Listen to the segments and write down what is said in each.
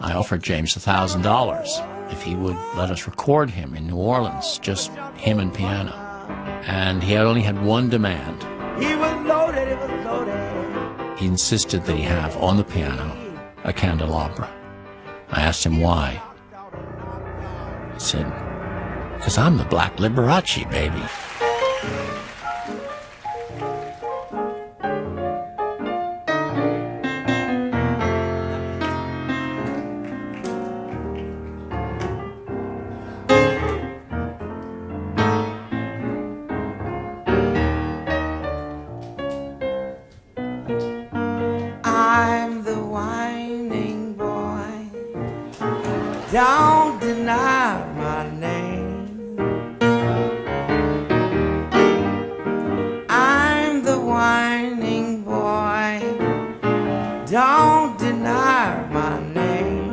I offered James $1,000 if he would let us record him in New Orleans, just him and piano. And he only had one demand. He was loaded, it was loaded. He insisted that he have on the piano a candelabra. I asked him why. He said, "Because I'm the Black Liberace, baby." I'm the whining boy. Don't deny my name. I'm the whining boy. Don't deny my name.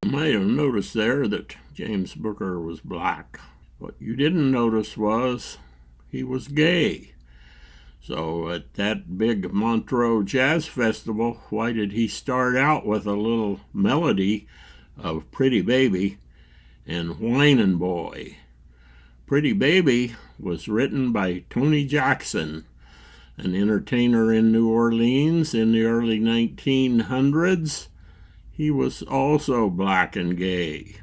You might have noticed there that James Booker was black. What you didn't notice was he was gay. So at that big Montreux Jazz Festival, why did he start out with a little melody of Pretty Baby and Whinin' Boy? Pretty Baby was written by Tony Jackson, an entertainer in New Orleans in the early 1900s. He was also black and gay.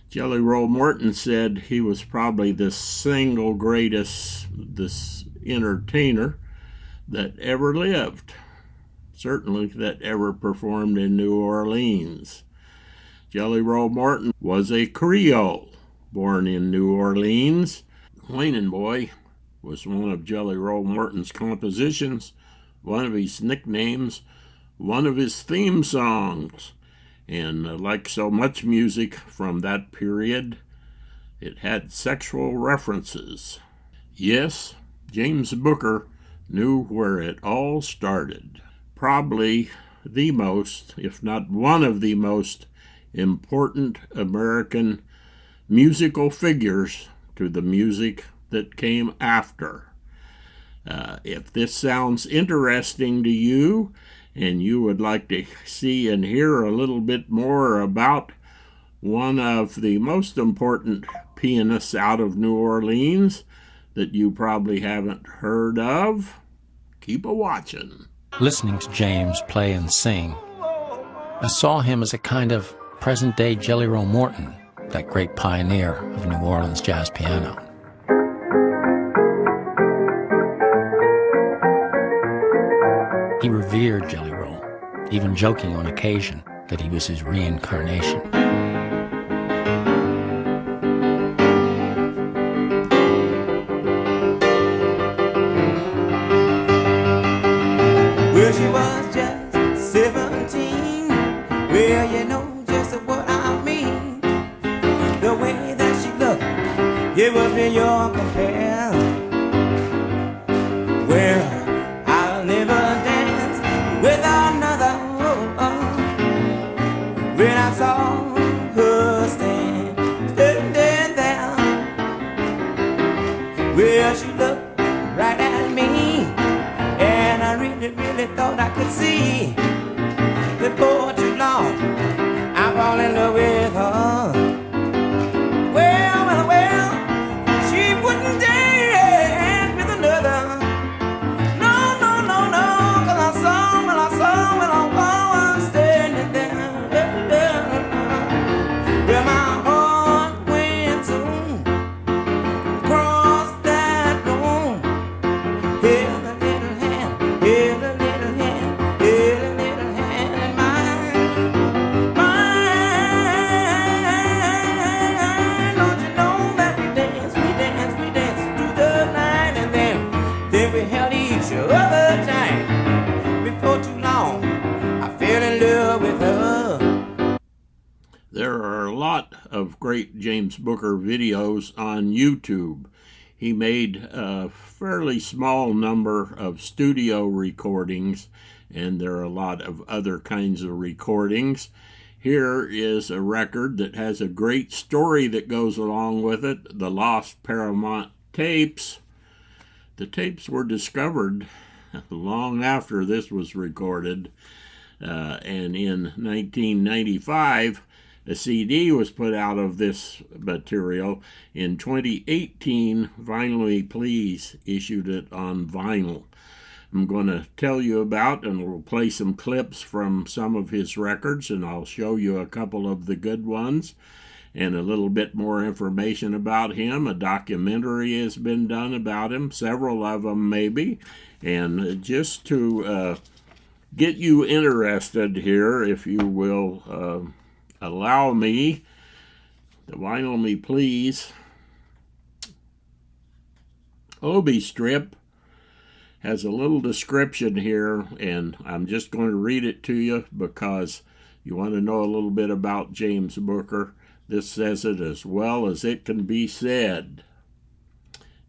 Jelly Roll Morton said he was probably the single greatest entertainer that ever lived, certainly that ever performed in New Orleans. Jelly Roll Morton was a Creole born in New Orleans. Whinin' Boy was one of Jelly Roll Morton's compositions, one of his nicknames, one of his theme songs. And like so much music from that period, it had sexual references. Yes, James Booker knew where it all started. Probably the most, if not one of the most important American musical figures to the music that came after. If this sounds interesting to you, and you would like to see and hear a little bit more about one of the most important pianists out of New Orleans that you probably haven't heard of, keep a-watching. Listening to James play and sing, I saw him as a kind of present-day Jelly Roll Morton, that great pioneer of New Orleans jazz piano. He revered Jelly Roll, even joking on occasion that he was his reincarnation. Well, she was just 17. Well, you know just what I mean. The way that she looked, it was beyond compare. Well, I'll never dance with another. When I saw her standing there, well, she looked right at me, and I really thought I could see. Before too long, I fall in love with her. Well, she wouldn't dance with another. No, 'cause I saw when I was standing there. Well, my heart went to cross that room. Held a little hand, held a little hand, held a little hand in mine. Don't you know that we danced through the night, and then we held each other tight. Before too long, I fell in love with her. There are a lot of great James Booker videos on YouTube. He made a fairly small number of studio recordings, and there are a lot of other kinds of recordings. Here is a record that has a great story that goes along with it, the Lost Paramount tapes. The tapes were discovered long after this was recorded, and in 1995, a CD was put out of this material. In 2018, Vinyl Me Please issued it on vinyl. I'm going to tell you about, and we'll play some clips from some of his records, and I'll show you a couple of the good ones and a little bit more information about him. A documentary has been done about him, several of them maybe, and just to get you interested here, if you will allow me, the Vinyl Me Please Obi strip has a little description here, and I'm just going to read it to you because you want to know a little bit about James Booker. This says it as well as it can be said.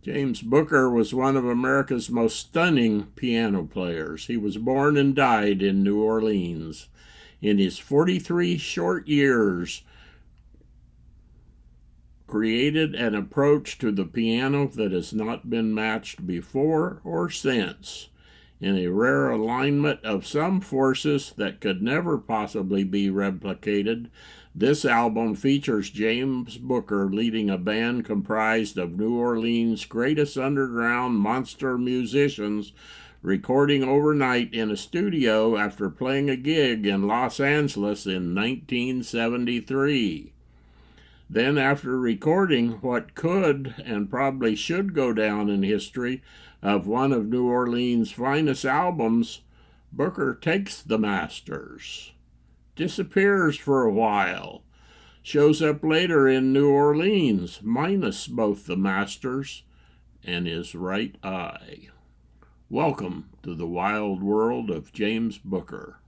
James Booker was one of America's most stunning piano players. He was born and died in New Orleans. In his 43 short years, created an approach to the piano that has not been matched before or since, in a rare alignment of some forces that could never possibly be replicated. This album features James Booker leading a band comprised of New Orleans' greatest underground monster musicians, recording overnight in a studio after playing a gig in Los Angeles in 1973. Then, after recording what could and probably should go down in history of one of New Orleans' finest albums, Booker takes the masters, disappears for a while, shows up later in New Orleans, minus both the masters and his right eye. Welcome to the wild world of James Booker.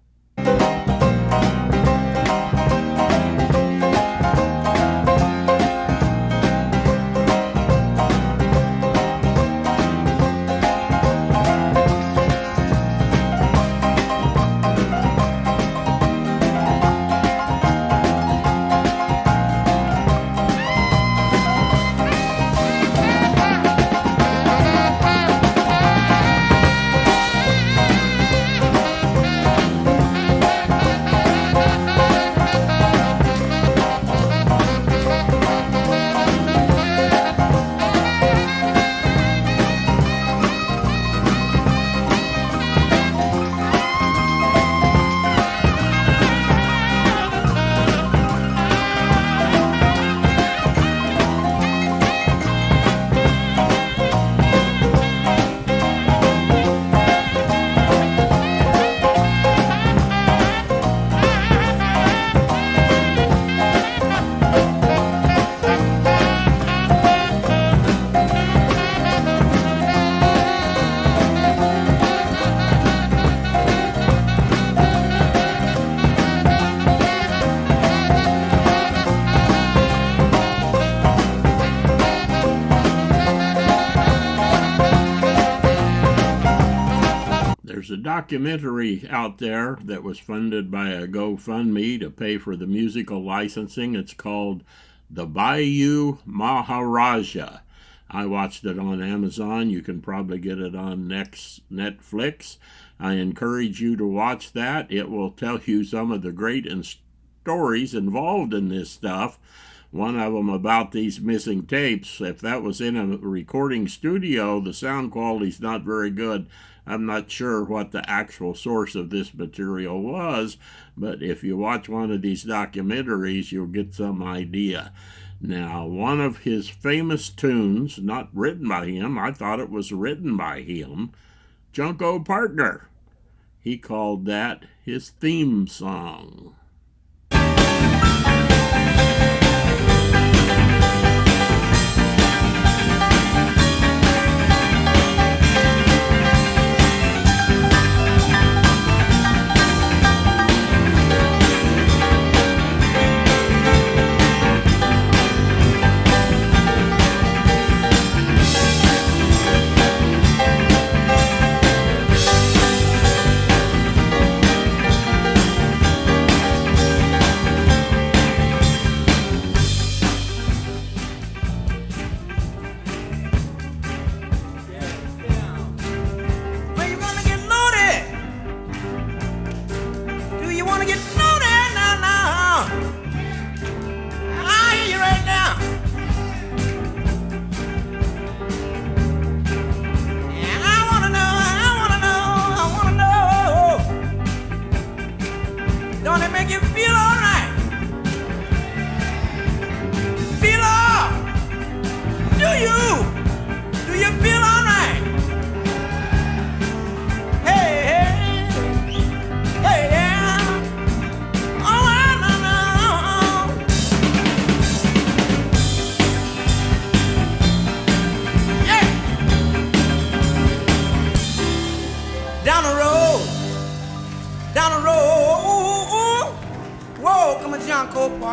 There's a documentary out there that was funded by a GoFundMe to pay for the musical licensing. It's called The Bayou Maharaja. I watched it on Amazon. You can probably get it on Netflix. I encourage you to watch that. It will tell you some of the great stories involved in this stuff. One of them about these missing tapes. If that was in a recording studio, the sound quality's not very good. I'm not sure what the actual source of this material was, but if you watch one of these documentaries, you'll get some idea. Now, one of his famous tunes, not written by him, I thought it was written by him, Junko Partner. He called that his theme song.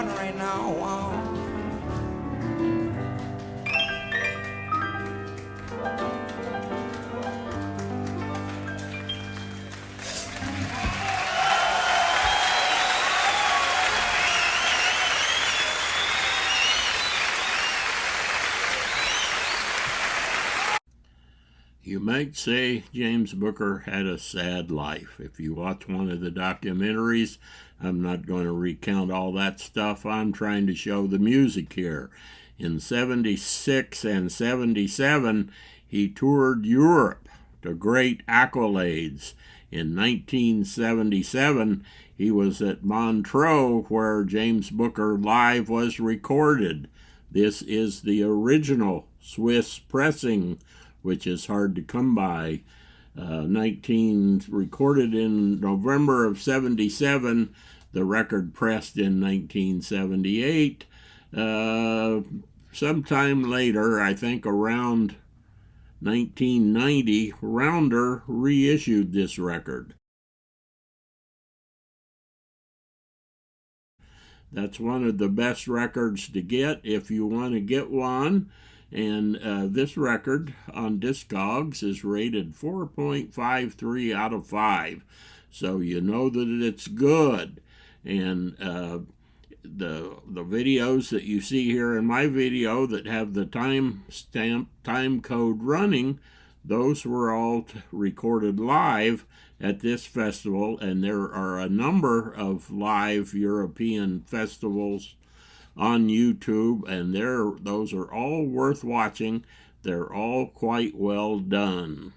recording right now. Wow. You might say James Booker had a sad life. If you watch one of the documentaries, I'm not going to recount all that stuff. I'm trying to show the music here. In 76 and 77, he toured Europe to great accolades. In 1977, he was at Montreux, where James Booker Live was recorded. This is the original Swiss pressing, which is hard to come by. Recorded in November of 77, the record pressed in 1978. Sometime later, I think around 1990, Rounder reissued this record. That's one of the best records to get if you want to get one. And this record on Discogs is rated 4.53 out of 5. So you know that it's good. And the videos that you see here in my video that have the time code running, those were all recorded live at this festival. And there are a number of live European festivals on YouTube, and those are all worth watching. They're all quite well done.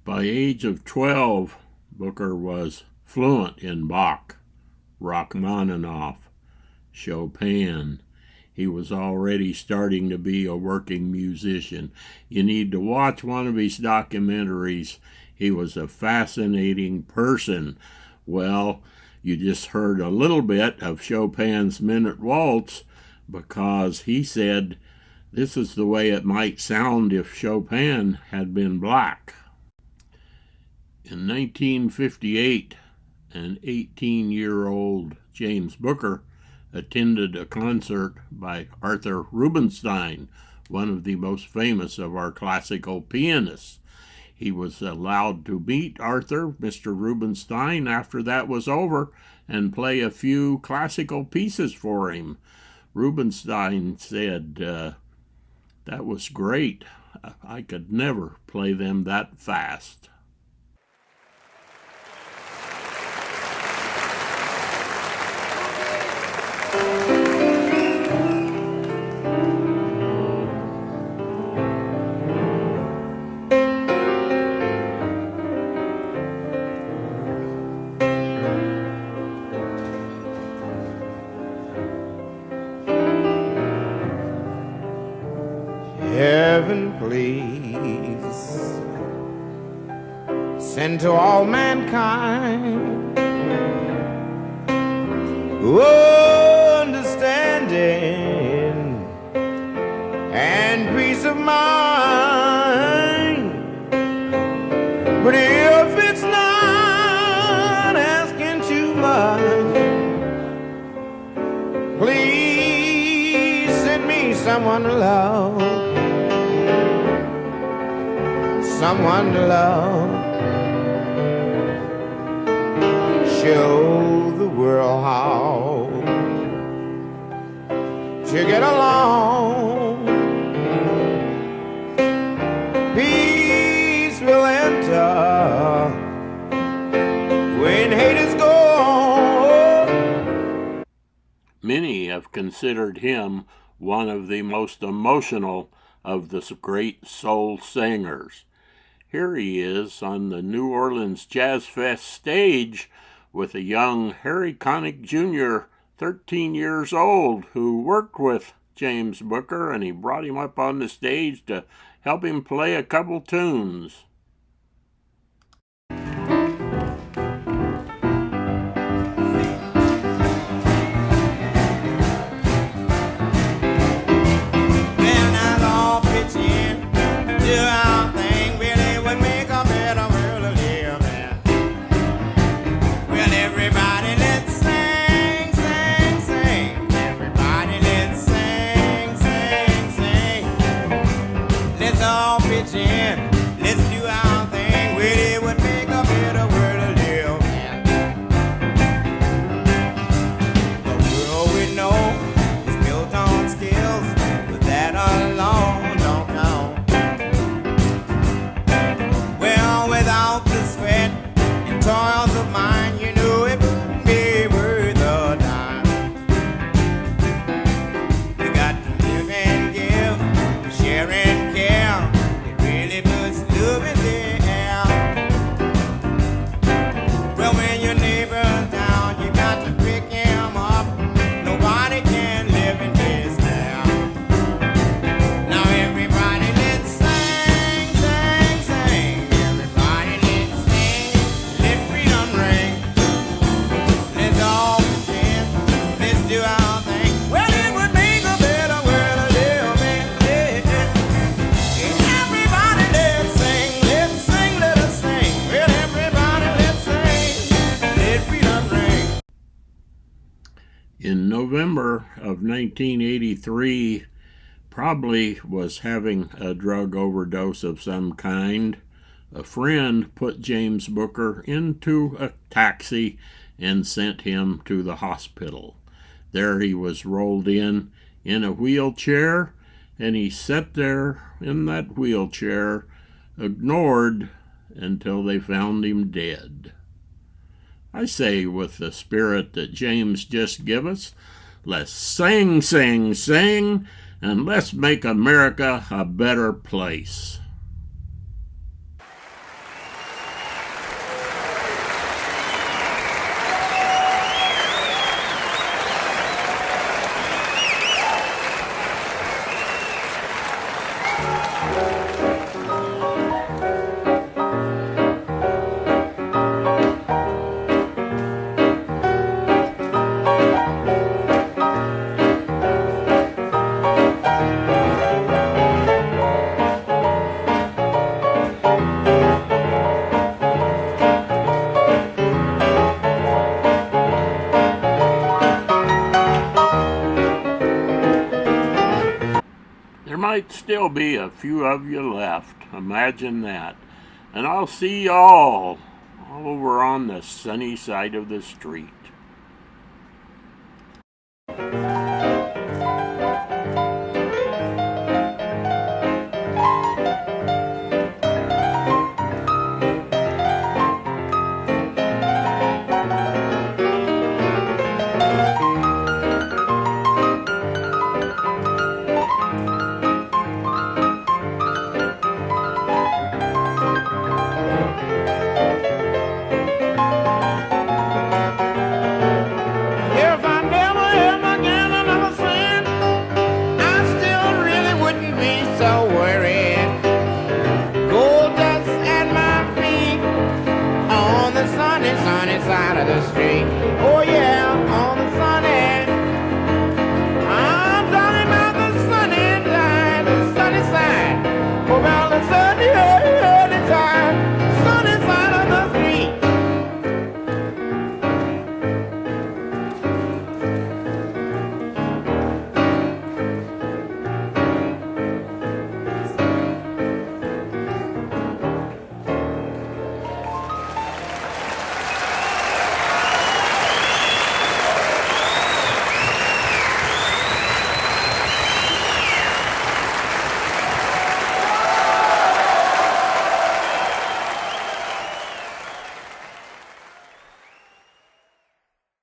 By age of 12, Booker was fluent in Bach, Rachmaninoff, Chopin. He was already starting to be a working musician. You need to watch one of his documentaries. He was a fascinating person. Well, you just heard a little bit of Chopin's Minute Waltz because he said this is the way it might sound if Chopin had been black. In 1958, an 18-year-old James Booker attended a concert by Arthur Rubinstein, one of the most famous of our classical pianists. He was allowed to meet Arthur, Mr. Rubinstein, after that was over and play a few classical pieces for him. Rubinstein said, that was great. I could never play them that fast. Heaven, please send to all mankind understanding and peace of mind. But if it's not asking too much, please send me someone to love. Someone to love. Show the world how to get along. Peace will enter when hate is gone. Many have considered him one of the most emotional of the great soul singers. Here he is on the New Orleans Jazz Fest stage with a young Harry Connick Jr., 13 years old, who worked with James Booker, and he brought him up on the stage to help him play a couple tunes. In November of 1983, probably was having a drug overdose of some kind, a friend put James Booker into a taxi and sent him to the hospital. There he was rolled in a wheelchair, and he sat there in that wheelchair, ignored until they found him dead. I say, with the spirit that James just gave us, let's sing, sing, sing, and let's make America a better place. might still be a few of you left. Imagine that. And I'll see you all over on the sunny side of the street. If I never ever get another cent, I still really wouldn't be so worried. Gold dust at my feet on the sunny, sunny side of the street.